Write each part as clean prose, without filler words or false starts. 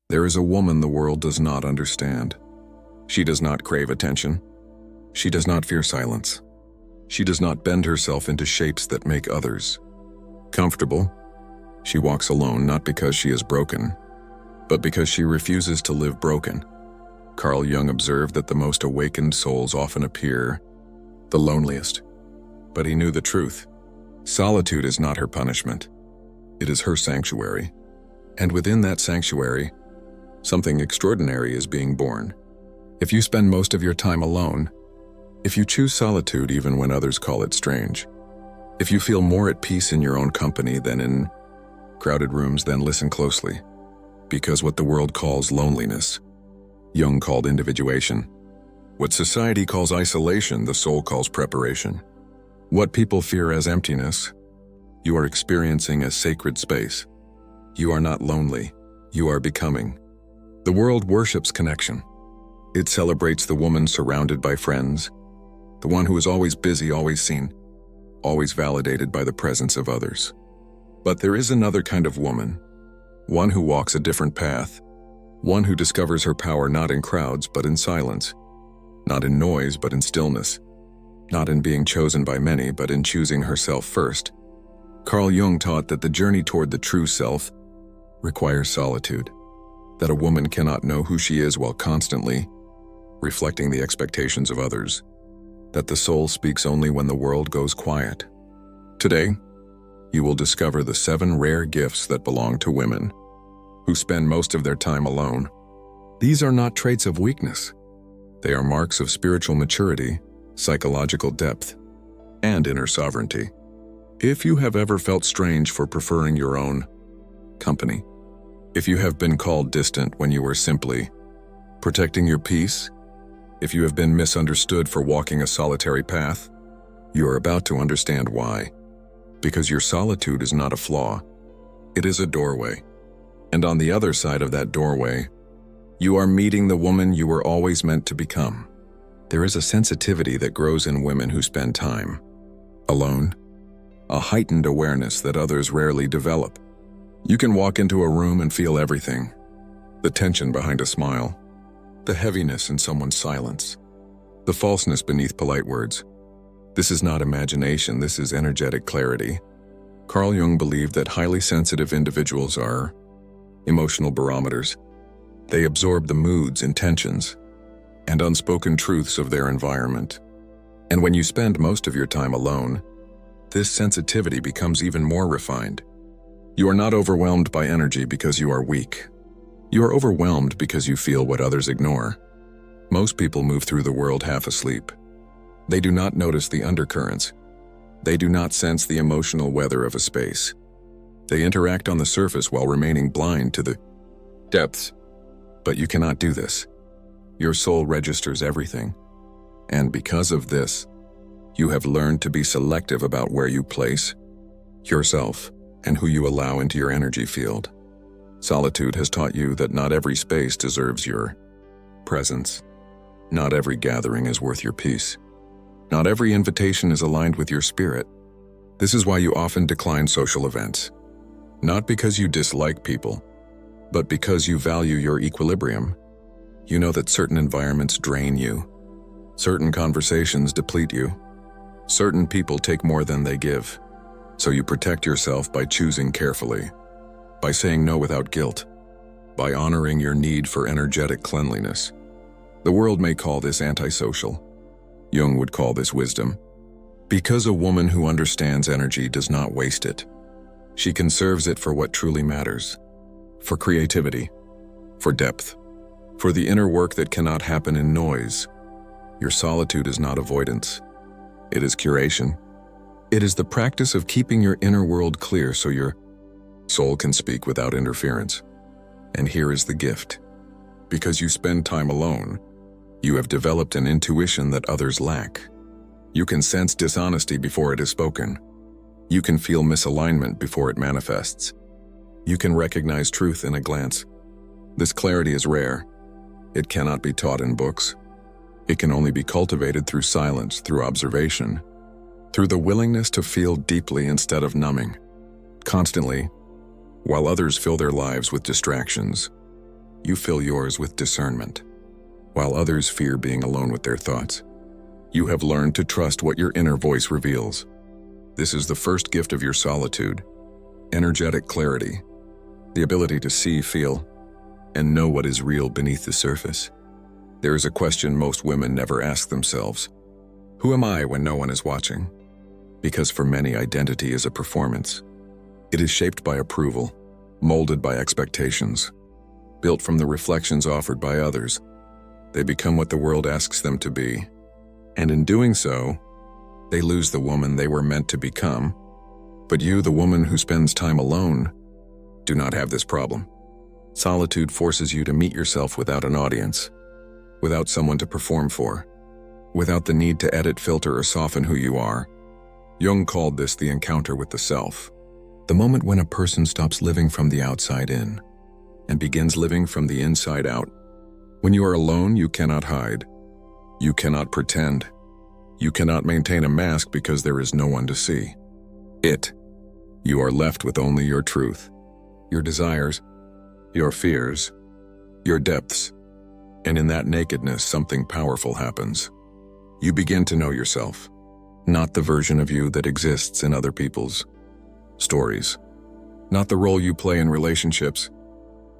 There is a woman the world does not understand. She does not crave attention. She does not fear silence. She does not bend herself into shapes that make others comfortable. She walks alone not because she is broken, but because she refuses to live broken. Carl Jung observed that the most awakened souls often appear the loneliest. But he knew the truth. Solitude is not her punishment. It is her sanctuary. And within that sanctuary, something extraordinary is being born. If you spend most of your time alone, if you choose solitude even when others call it strange, if you feel more at peace in your own company than in crowded rooms, then listen closely. Because what the world calls loneliness, Jung called individuation. What society calls isolation, the soul calls preparation. What people fear as emptiness, you are experiencing as sacred space. You are not lonely, you are becoming. The world worships connection. It celebrates the woman surrounded by friends, the one who is always busy, always seen, always validated by the presence of others. But there is another kind of woman, one who walks a different path, one who discovers her power not in crowds but in silence, not in noise but in stillness, not in being chosen by many but in choosing herself first. Carl Jung taught that the journey toward the true self requires solitude, that a woman cannot know who she is while constantly reflecting the expectations of others, that the soul speaks only when the world goes quiet. Today, you will discover the 7 rare gifts that belong to women who spend most of their time alone. These are not traits of weakness. They are marks of spiritual maturity, psychological depth, and inner sovereignty. If you have ever felt strange for preferring your own company, if you have been called distant when you were simply protecting your peace, if you have been misunderstood for walking a solitary path, you are about to understand why. Because your solitude is not a flaw, it is a doorway. And on the other side of that doorway, you are meeting the woman you were always meant to become. There is a sensitivity that grows in women who spend time alone, a heightened awareness that others rarely develop. You can walk into a room and feel everything: the tension behind a smile, the heaviness in someone's silence, the falseness beneath polite words. This is not imagination, this is energetic clarity. Carl Jung believed that highly sensitive individuals are emotional barometers. They absorb the moods, intentions, and unspoken truths of their environment. And when you spend most of your time alone, this sensitivity becomes even more refined. You are not overwhelmed by energy because you are weak. You are overwhelmed because you feel what others ignore. Most people move through the world half asleep. They do not notice the undercurrents. They do not sense the emotional weather of a space. They interact on the surface while remaining blind to the depths. But you cannot do this. Your soul registers everything. And because of this, you have learned to be selective about where you place yourself and who you allow into your energy field. Solitude has taught you that not every space deserves your presence. Not every gathering is worth your peace. Not every invitation is aligned with your spirit. This is why you often decline social events. Not because you dislike people, but because you value your equilibrium. You know that certain environments drain you. Certain conversations deplete you. Certain people take more than they give. So you protect yourself by choosing carefully, by saying no without guilt, by honoring your need for energetic cleanliness. The world may call this antisocial. Jung would call this wisdom. Because a woman who understands energy does not waste it. She conserves it for what truly matters. For creativity, for depth, for the inner work that cannot happen in noise. Your solitude is not avoidance. It is curation. It is the practice of keeping your inner world clear so your soul can speak without interference. And here is the gift. Because you spend time alone, you have developed an intuition that others lack. You can sense dishonesty before it is spoken. You can feel misalignment before it manifests. You can recognize truth in a glance. This clarity is rare. It cannot be taught in books. It can only be cultivated through silence, through observation, through the willingness to feel deeply instead of numbing. Constantly, while others fill their lives with distractions, You fill yours with discernment, while others fear being alone with their thoughts. You have learned to trust what your inner voice reveals. This is the first gift of your solitude: energetic clarity, the ability to see, feel, and know what is real beneath the surface. There is a question most women never ask themselves: who am I when no one is watching? Because for many, identity is a performance. It is shaped by approval, molded by expectations, built from the reflections offered by others. They become what the world asks them to be, and in doing so, they lose the woman they were meant to become. But you, the woman who spends time alone, do not have this problem. Solitude forces you to meet yourself without an audience, without someone to perform for, without the need to edit, filter, or soften who you are. Jung called this the encounter with the self, the moment when a person stops living from the outside in and begins living from the inside out. When you are alone, you cannot hide. You cannot pretend. You cannot maintain a mask because there is no one to see it. You are left with only your truth, your desires, your fears, your depths. And in that nakedness, something powerful happens. You begin to know yourself, not the version of you that exists in other people's stories, not the role you play in relationships,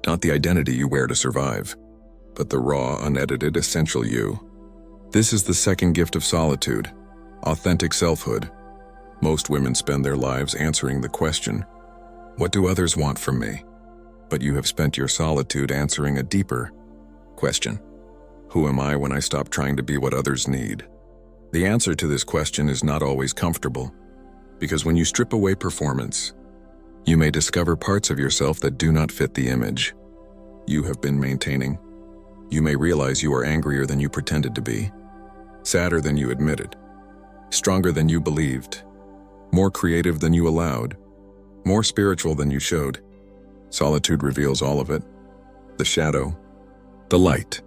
not the identity you wear to survive, but the raw, unedited, essential you. This is the second gift of solitude: authentic selfhood. Most women spend their lives answering the question, what do others want from me? But you have spent your solitude answering a deeper question: who am I when I stop trying to be what others need? The answer to this question is not always comfortable, because when you strip away performance, you may discover parts of yourself that do not fit the image you have been maintaining. You may realize you are angrier than you pretended to be, sadder than you admitted, stronger than you believed, more creative than you allowed, more spiritual than you showed. Solitude reveals all of it: the shadow, the light,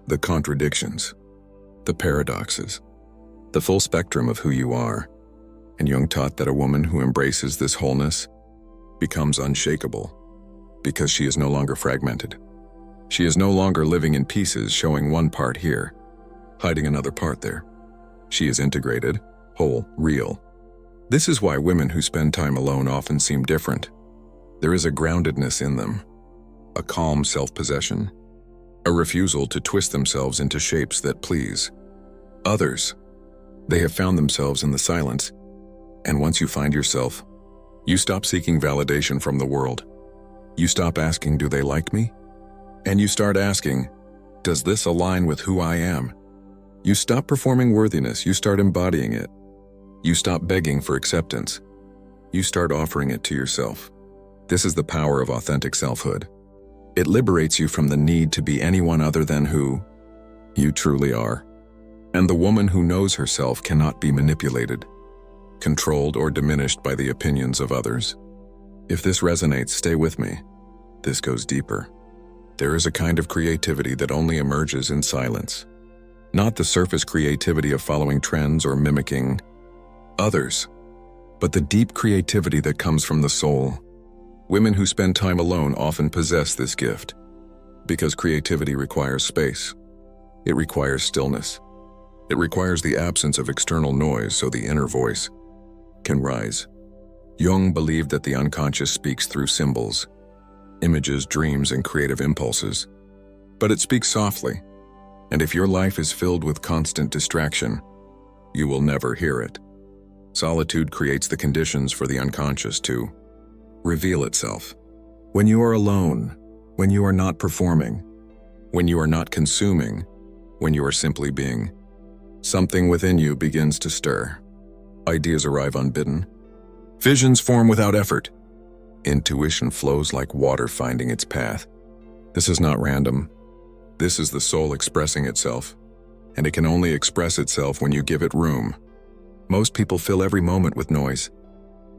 the contradictions, the paradoxes, the full spectrum of who you are. And Jung taught that a woman who embraces this wholeness becomes unshakable, because she is no longer fragmented. She is no longer living in pieces, showing one part here, hiding another part there. She is integrated, whole, real. This is why women who spend time alone often seem different. There is a groundedness in them, a calm self-possession, a refusal to twist themselves into shapes that please others. They have found themselves in the silence, and once you find yourself, you stop seeking validation from the world. You stop asking, do they like me? And you start asking, does this align with who I am? You stop performing worthiness, you start embodying it. You stop begging for acceptance. You start offering it to yourself. This is the power of authentic selfhood. It liberates you from the need to be anyone other than who you truly are. And the woman who knows herself cannot be manipulated, controlled, or diminished by the opinions of others. If this resonates, stay with me. This goes deeper. There is a kind of creativity that only emerges in silence. Not the surface creativity of following trends or mimicking others, but the deep creativity that comes from the soul. Women who spend time alone often possess this gift, because creativity requires space. It requires stillness. It requires the absence of external noise so the inner voice can rise. Jung believed that the unconscious speaks through symbols, images, dreams, and creative impulses. But it speaks softly, and if your life is filled with constant distraction, you will never hear it. Solitude creates the conditions for the unconscious to reveal itself. When you are alone, when you are not performing, when you are not consuming, when you are simply being, something within you begins to stir. Ideas arrive unbidden. Visions form without effort. Intuition flows like water finding its path. This is not random. This is the soul expressing itself, and it can only express itself when you give it room. Most people fill every moment with noise.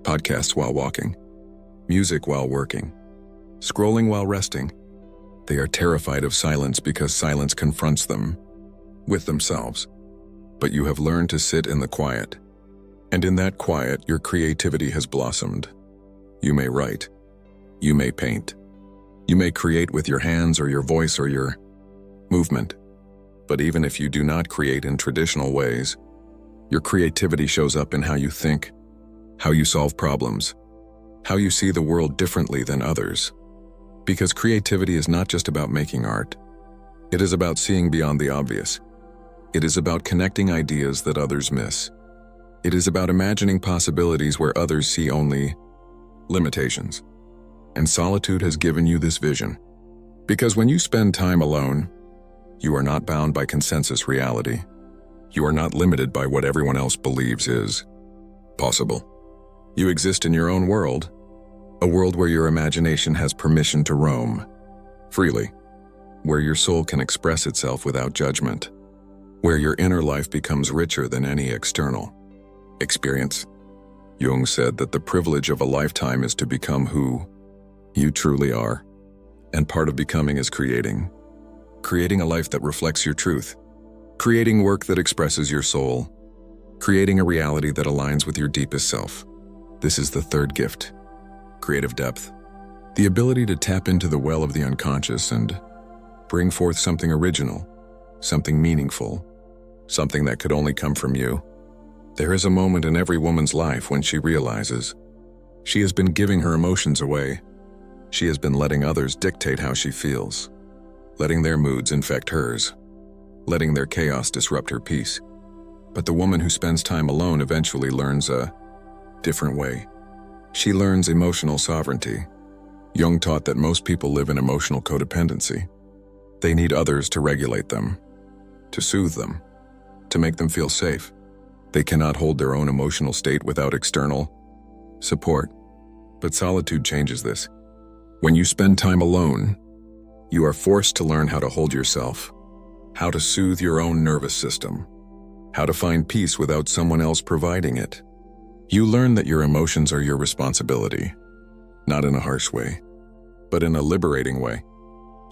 Podcasts while walking, music while working, scrolling while resting. They are terrified of silence because silence confronts them with themselves. But you have learned to sit in the quiet, and in that quiet, your creativity has blossomed. You may write, you may paint, You may create with your hands or your voice or your movement. But even if you do not create in traditional ways, your creativity shows up in how you think, how you solve problems, how you see the world differently than others. Because creativity is not just about making art. It is about seeing beyond the obvious. It is about connecting ideas that others miss. It is about imagining possibilities where others see only limitations. And Solitude has given you this vision. Because when you spend time alone, you are not bound by consensus reality. You are not limited by what everyone else believes is possible. You exist in your own world, a world where your imagination has permission to roam freely, where your soul can express itself without judgment, where your inner life becomes richer than any external experience. Jung said that the privilege of a lifetime is to become who you truly are, and part of becoming is creating a life that reflects your truth, creating work that expresses your soul, creating a reality that aligns with your deepest self. This is the third gift, creative depth, the ability to tap into the well of the unconscious and bring forth something original, something meaningful, something that could only come from you. There is a moment in every woman's life when she realizes she has been giving her emotions away. She has been letting others dictate how she feels, letting their moods infect hers, letting their chaos disrupt her peace. But the woman who spends time alone eventually learns a different way. She learns emotional sovereignty. Jung taught that most people live in emotional codependency. They need others to regulate them, to soothe them, to make them feel safe. They cannot hold their own emotional state without external support. But Solitude changes this. When you spend time alone, you are forced to learn how to hold yourself, how to soothe your own nervous system, how to find peace without someone else providing it. You learn that your emotions are your responsibility, not in a harsh way, but in a liberating way.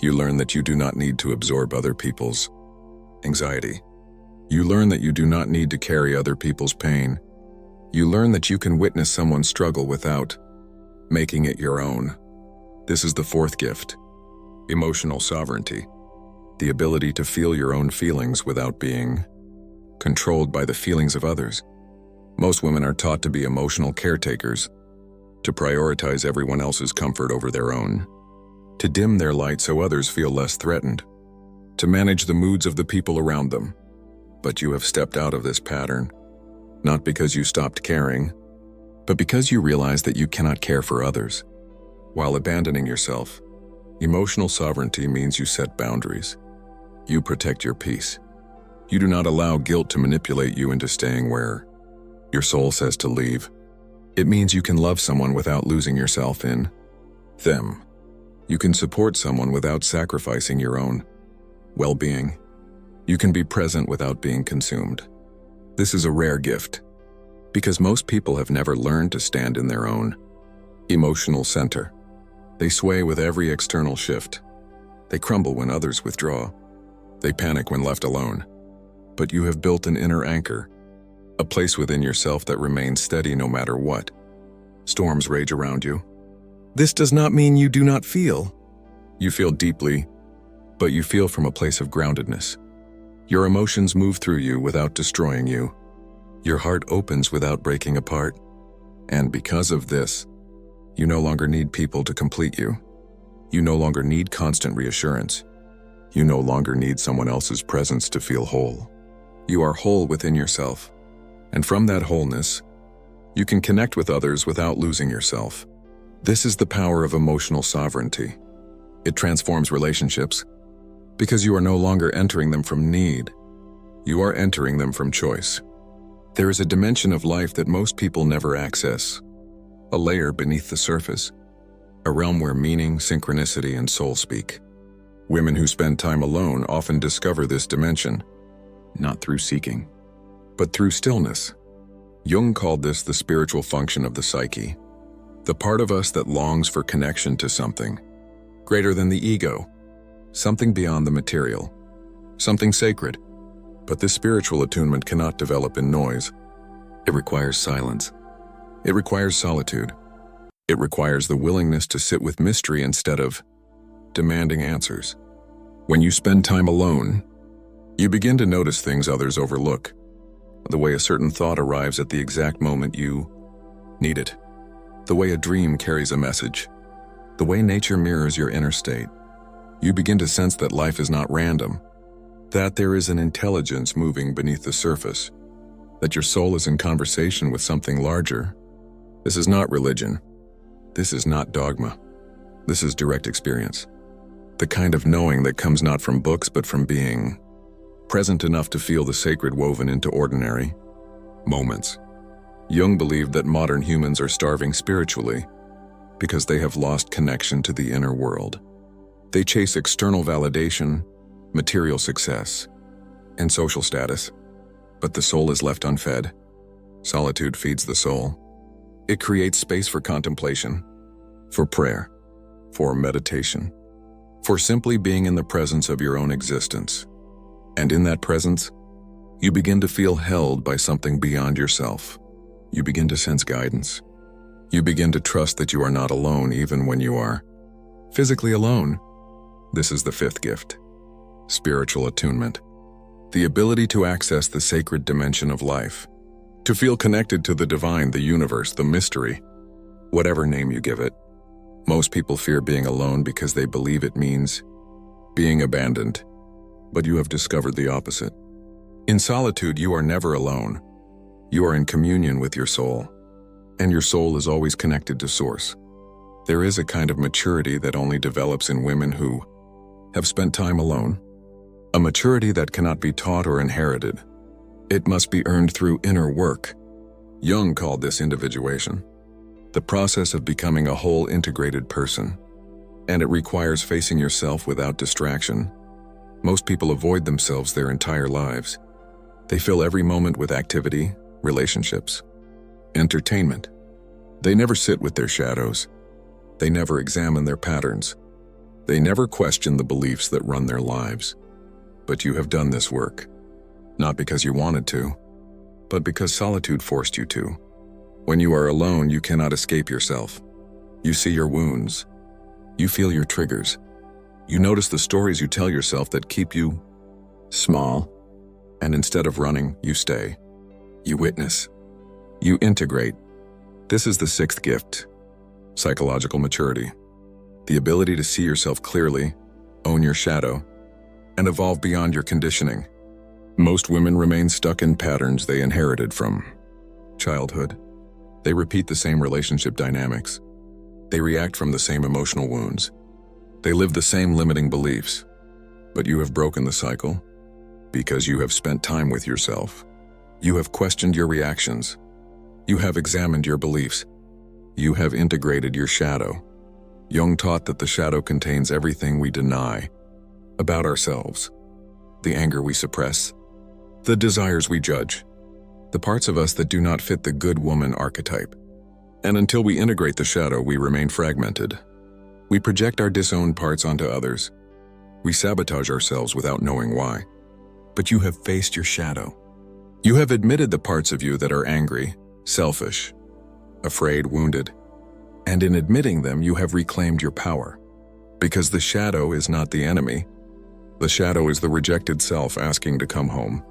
You learn that you do not need to absorb other people's anxiety. You learn that you do not need to carry other people's pain. You learn that you can witness someone's struggle without making it your own. This is the fourth gift, emotional sovereignty, the ability to feel your own feelings without being controlled by the feelings of others. Most women are taught to be emotional caretakers, to prioritize everyone else's comfort over their own, to dim their light so others feel less threatened, to manage the moods of the people around them. But you have stepped out of this pattern, not because you stopped caring, but because you realize that you cannot care for others. While abandoning yourself, emotional sovereignty means you set boundaries. You protect your peace. You do not allow guilt to manipulate you into staying where your soul says to leave. It means you can love someone without losing yourself in them. You can support someone without sacrificing your own well-being. You can be present without being consumed. This is a rare gift, because most people have never learned to stand in their own emotional center. They sway with every external shift. They crumble when others withdraw. They panic when left alone. But you have built an inner anchor, a place within yourself that remains steady no matter what storms rage around you. This does not mean you do not feel. You feel deeply, but you feel from a place of groundedness. Your emotions move through you without destroying you. Your heart opens without breaking apart. And because of this, you no longer need people to complete you. You no longer need constant reassurance. You no longer need someone else's presence to feel whole. You are whole within yourself. And from that wholeness, you can connect with others without losing yourself. This is the power of emotional sovereignty. It transforms relationships, because you are no longer entering them from need. You are entering them from choice. There is a dimension of life that most people never access, a layer beneath the surface, a realm where meaning, synchronicity, and soul speak. Women who spend time alone often discover this dimension, not through seeking, but through stillness. Jung called this the spiritual function of the psyche, the part of us that longs for connection to something greater than the ego, something beyond the material, something sacred. But this spiritual attunement cannot develop in noise. It requires silence. It requires solitude. It requires the willingness to sit with mystery instead of demanding answers. When you spend time alone, you begin to notice things others overlook. The way a certain thought arrives at the exact moment you need it. The way a dream carries a message. The way nature mirrors your inner state. You begin to sense that life is not random, that there is an intelligence moving beneath the surface, that your soul is in conversation with something larger. This is not religion. This is not dogma. This is direct experience. The kind of knowing that comes not from books but from being present enough to feel the sacred woven into ordinary moments. Jung believed that modern humans are starving spiritually because they have lost connection to the inner world. They chase external validation, material success, and social status, but the soul is left unfed. Solitude feeds the soul. It creates space for contemplation, for prayer, for meditation, for simply being in the presence of your own existence. And in that presence, you begin to feel held by something beyond yourself. You begin to sense guidance. You begin to trust that you are not alone even when you are physically alone. This is the fifth gift, spiritual attunement. The ability to access the sacred dimension of life, to feel connected to the divine, the universe, the mystery, whatever name you give it. Most people fear being alone because they believe it means being abandoned. But you have discovered the opposite. In solitude, you are never alone. You are in communion with your soul, and your soul is always connected to Source. There is a kind of maturity that only develops in women who have spent time alone, a maturity that cannot be taught or inherited. It must be earned through inner work. Jung called this individuation, the process of becoming a whole integrated person, and it requires facing yourself without distraction. Most people avoid themselves their entire lives. They fill every moment with activity, relationships, entertainment. They never sit with their shadows. They never examine their patterns. They never question the beliefs that run their lives. But you have done this work, not because you wanted to, but because solitude forced you to. When you are alone, you cannot escape yourself. You see your wounds. You feel your triggers. You notice the stories you tell yourself that keep you small, and instead of running, you stay. You witness. You integrate. This is the sixth gift, psychological maturity. The ability to see yourself clearly, own your shadow, and evolve beyond your conditioning. Most women remain stuck in patterns they inherited from childhood. They repeat the same relationship dynamics. They react from the same emotional wounds. They live the same limiting beliefs. But you have broken the cycle because you have spent time with yourself. You have questioned your reactions. You have examined your beliefs. You have integrated your shadow. Jung taught that the shadow contains everything we deny about ourselves, the anger we suppress, the desires we judge, the parts of us that do not fit the good woman archetype. And until we integrate the shadow, we remain fragmented. We project our disowned parts onto others. We sabotage ourselves without knowing why. But you have faced your shadow. You have admitted the parts of you that are angry, selfish, afraid, wounded. And in admitting them, you have reclaimed your power. Because the shadow is not the enemy. The shadow is the rejected self asking to come home.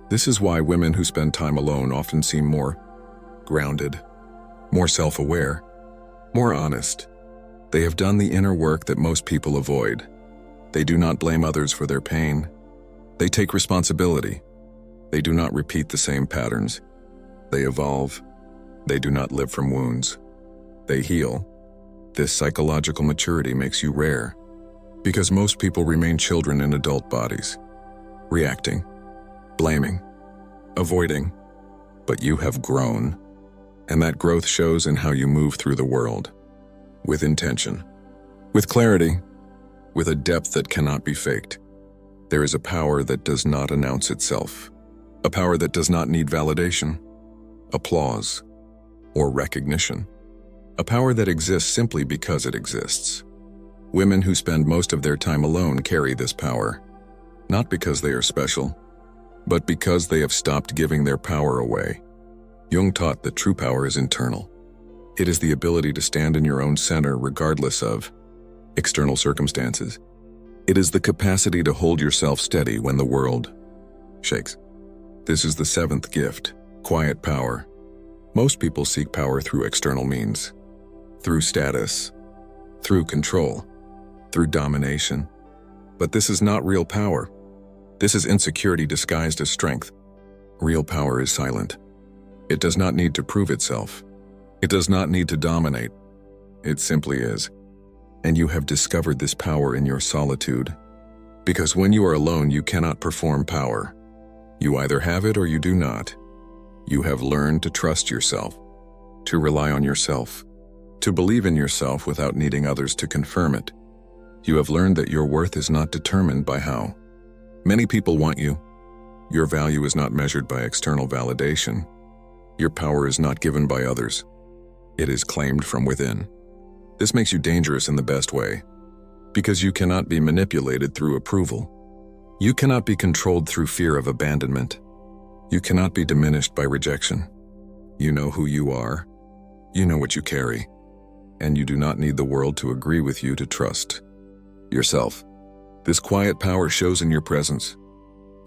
This is why women who spend time alone often seem more grounded, more self-aware, more honest. They have done the inner work that most people avoid. They do not blame others for their pain. They take responsibility. They do not repeat the same patterns. They evolve. They do not live from wounds. They heal. This psychological maturity makes you rare, because most people remain children in adult bodies, reacting, blaming, avoiding. But you have grown, and that growth shows in how you move through the world. With intention, with clarity, with a depth that cannot be faked. There is a power that does not announce itself, a power that does not need validation, applause, or recognition, a power that exists simply because it exists. Women who spend most of their time alone carry this power, not because they are special, but because they have stopped giving their power away. Jung taught that true power is internal. It is the ability to stand in your own center regardless of external circumstances. It is the capacity to hold yourself steady when the world shakes. This is the seventh gift, quiet power. Most people seek power through external means, through status, through control, through domination. But this is not real power. This is insecurity disguised as strength. Real power is silent. It does not need to prove itself. It does not need to dominate. It simply is. And you have discovered this power in your solitude. Because when you are alone, you cannot perform power. You either have it or you do not. You have learned to trust yourself, to rely on yourself, to believe in yourself without needing others to confirm it. You have learned that your worth is not determined by how many people want you. Your value is not measured by external validation. Your power is not given by others. It is claimed from within. This makes you dangerous in the best way, because you cannot be manipulated through approval. You cannot be controlled through fear of abandonment. You cannot be diminished by rejection. You know who you are. You know what you carry. And you do not need the world to agree with you to trust yourself. This quiet power shows in your presence,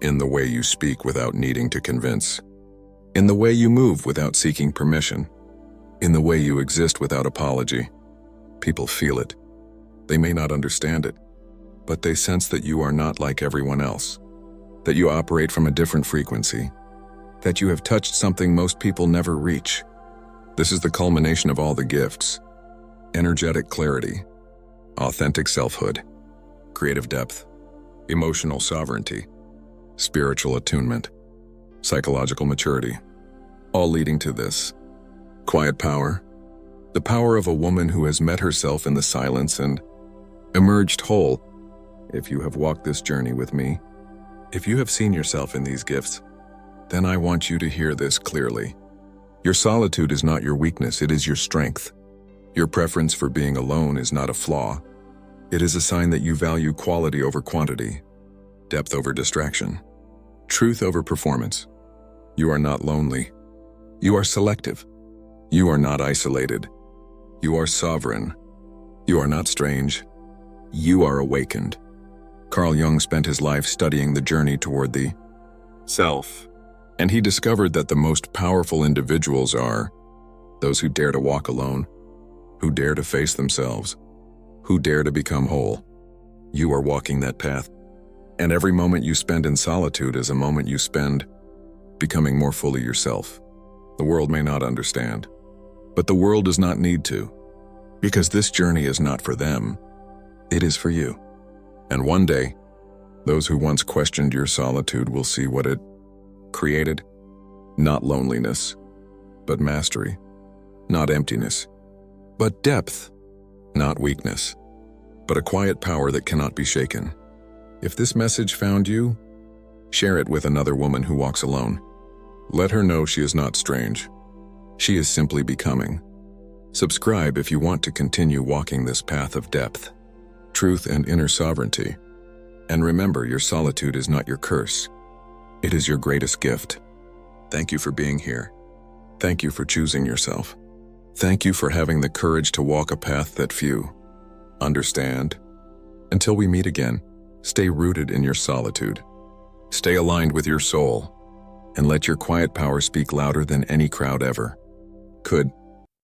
in the way you speak without needing to convince, in the way you move without seeking permission, in the way you exist without apology. People feel it. They may not understand it, but they sense that you are not like everyone else, that you operate from a different frequency, that you have touched something most people never reach. This is the culmination of all the gifts: energetic clarity, authentic selfhood, creative depth, emotional sovereignty, spiritual attunement, psychological maturity, all leading to this quiet power, the power of a woman who has met herself in the silence and emerged whole. If you have walked this journey with me, if you have seen yourself in these gifts, then I want you to hear this clearly. Your solitude is not your weakness, it is your strength. Your preference for being alone is not a flaw. It is a sign that you value quality over quantity, depth over distraction, truth over performance. You are not lonely. You are selective. You are not isolated. You are sovereign. You are not strange. You are awakened. Carl Jung spent his life studying the journey toward the self, and he discovered that the most powerful individuals are those who dare to walk alone, who dare to face themselves, who dare to become whole. You are walking that path, and every moment you spend in solitude is a moment you spend becoming more fully yourself. The world may not understand, but the world does not need to, because this journey is not for them, it is for you. And one day, those who once questioned your solitude will see what it created: not loneliness, but mastery; not emptiness, but depth; not weakness, but a quiet power that cannot be shaken. If this message found you, share it with another woman who walks alone. Let her know she is not strange. She is simply becoming. Subscribe if you want to continue walking this path of depth, truth, and inner sovereignty. And remember, your solitude is not your curse. It is your greatest gift. Thank you for being here. Thank you for choosing yourself. Thank you for having the courage to walk a path that few understand. Until we meet again, stay rooted in your solitude. Stay aligned with your soul, and let your quiet power speak louder than any crowd ever could.